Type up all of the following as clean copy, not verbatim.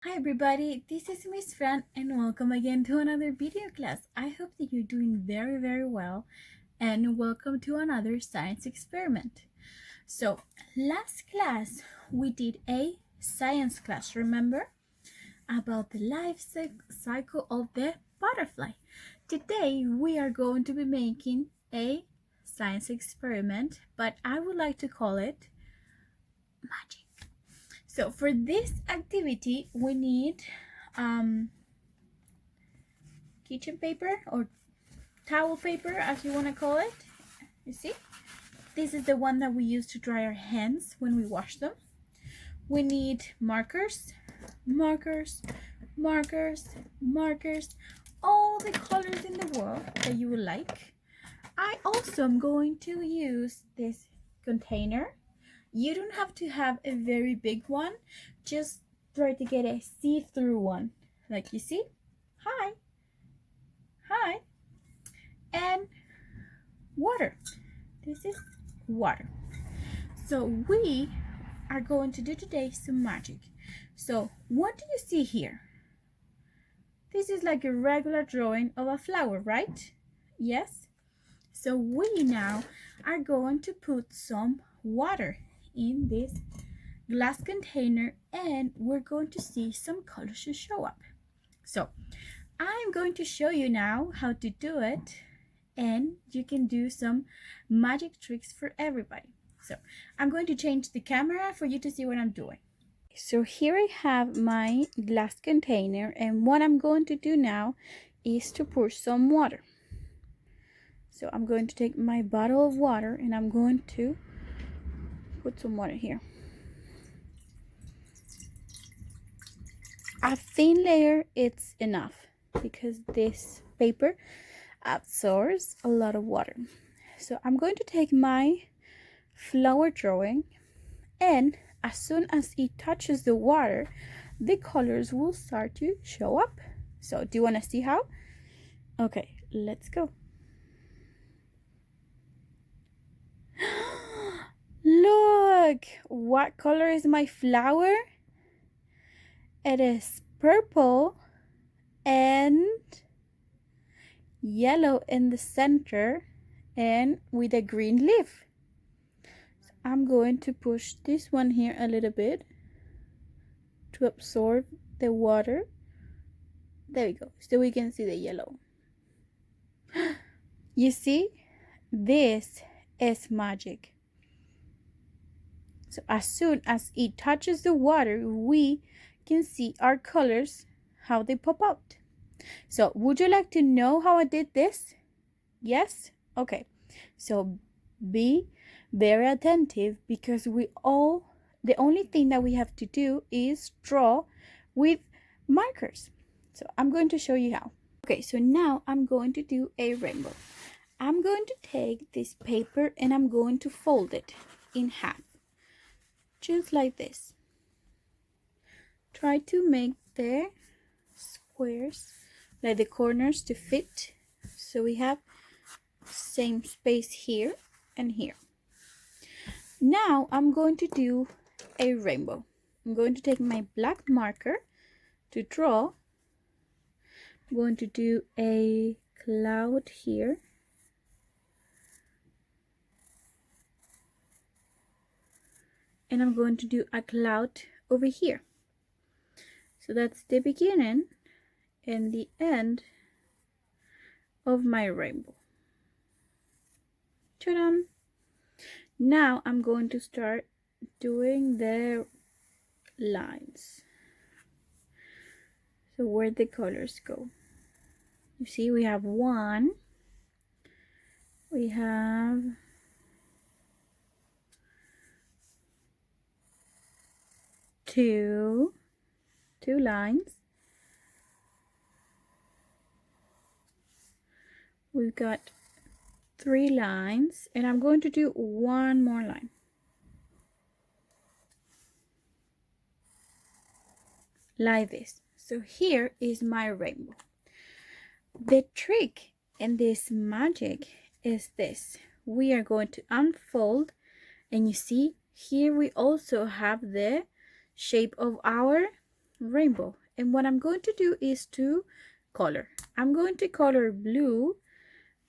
Hi everybody, this is Ms Fran and welcome again to another video class. I hope that you're doing very well and welcome to another science experiment. So last class we did a science class, remember? About the life cycle of the butterfly. Today we are going to be making a science experiment, but I would like to call it magic. So for this activity, we need kitchen paper or towel paper, as you want to call it. You see? This is the one that we use to dry our hands when we wash them. We need markers, markers, markers, markers, all the colors in the world that you would like. I also am going to use this container. You don't have to have a very big one, just try to get a see-through one, like you see. Hi, and water. This is water. So we are going to do today some magic. So what do you see here? This is like a regular drawing of a flower, right? Yes. So we now are going to put some water in this glass container and we're going to see some colors to show up. So I'm going to show you now how to do it, and you can do some magic tricks for everybody. So I'm going to change the camera for you to see what I'm doing. So here I have my glass container, and what I'm going to do now is to pour some water. So I'm going to take my bottle of water and I'm going to put some water here. A thin layer, it's enough because this paper absorbs a lot of water. So I'm going to take my flower drawing, and as soon as it touches the water, the colors will start to show up. So do you want to see how? Okay, let's go. Look, what color is my flower? It is purple and yellow in the center and with a green leaf. So I'm going to push this one here a little bit to absorb the water. There we go, so we can see the yellow. You see, this is magic. So as soon as it touches the water, we can see our colors, how they pop out. So would you like to know how I did this? Yes? Okay. So be very attentive because the only thing that we have to do is draw with markers. So I'm going to show you how. Okay, so now I'm going to do a rainbow. I'm going to take this paper and I'm going to fold it in half, just like this. Try to make the squares, like the corners, to fit, so we have same space here and here. Now I'm going to do a rainbow. I'm going to take my black marker to draw. I'm going to do a cloud here. And I'm going to do a cloud over here. So that's the beginning and the end of my rainbow. Ta-da! Now I'm going to start doing the lines. So where the colors go. You see, we have one, we have two lines, we've got 3 lines, and I'm going to do one more line. Like this. So here is my rainbow. The trick in this magic is this. We are going to unfold, and you see here we also have the shape of our rainbow. And what I'm going to do is to color. I'm going to color blue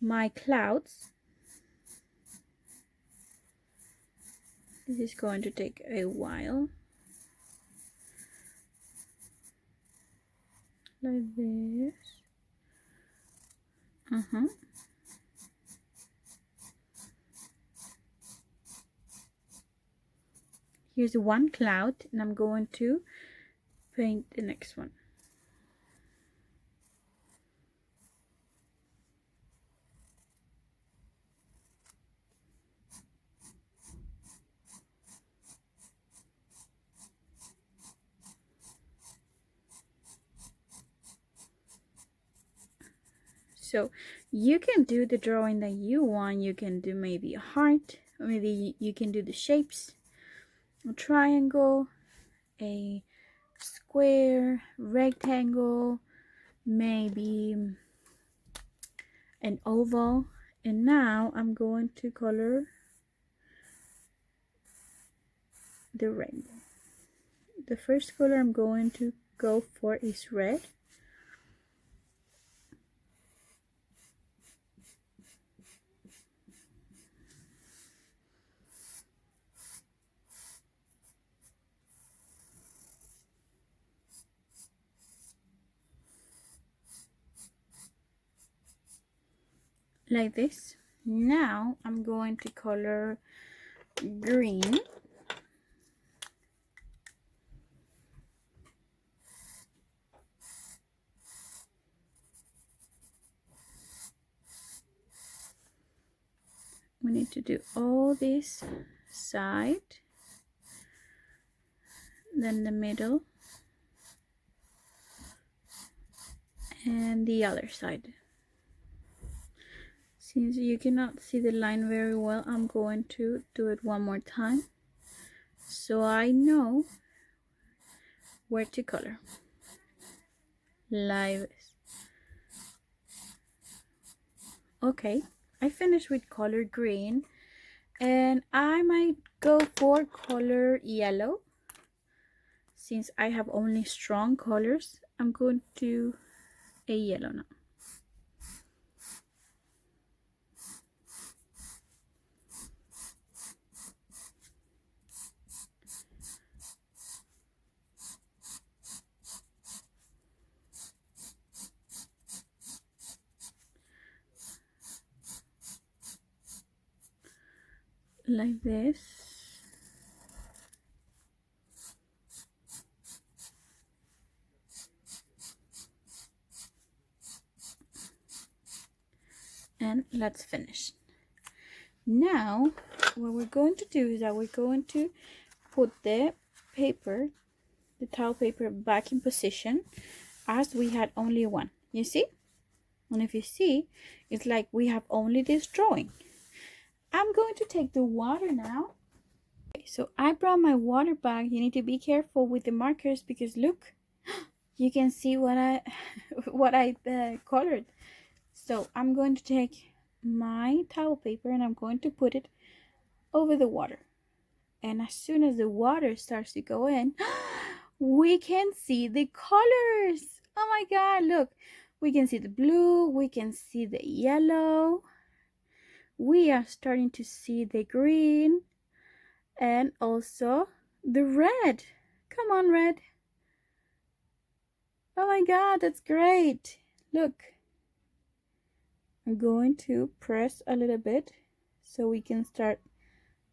my clouds. This is going to take a while. Like this. Here's one cloud, and I'm going to paint the next one. So you can do the drawing that you want. You can do maybe a heart, or maybe you can do the shapes, a triangle, a square, rectangle, maybe an oval. And now I'm going to color the rainbow. The first color I'm going to go for is red. Like this. Now I'm going to color green. We need to do all this side, then the middle, and the other side. Since you cannot see the line very well, I'm going to do it one more time so I know where to color. Like this. Okay, I finished with color green, and I might go for color yellow. Since I have only strong colors, I'm going to do a yellow now. Like this. And let's finish. Now what we're going to do is that we're going to put the paper, the towel paper, back in position as we had only one. You see? And if you see, it's like we have only this drawing. I'm going to take the water now. Okay, so I brought my water bag. You need to be careful with the markers because look, you can see what I colored. So I'm going to take my towel paper and I'm going to put it over the water. And as soon as the water starts to go in, we can see the colors. Oh my God, look. We can see the blue, we can see the yellow. We are starting to see the green and also the red. Come on, red. Oh my God, that's great. Look. I'm going to press a little bit so we can start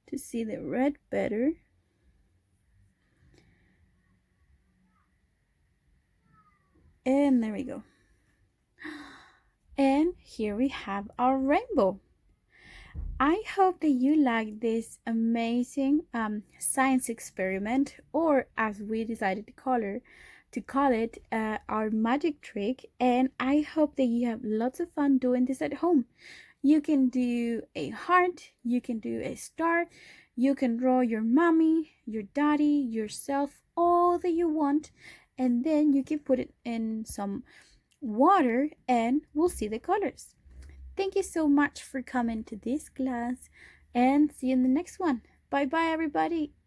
to see the red better. And there we go. And here we have our rainbow. I hope that you like this amazing science experiment, or as we decided to call it our magic trick. And I hope that you have lots of fun doing this at home. You can do a heart, you can do a star, you can draw your mommy, your daddy, yourself, all that you want, and then you can put it in some water and we'll see the colors. Thank you so much for coming to this class, and see you in the next one. Bye bye everybody.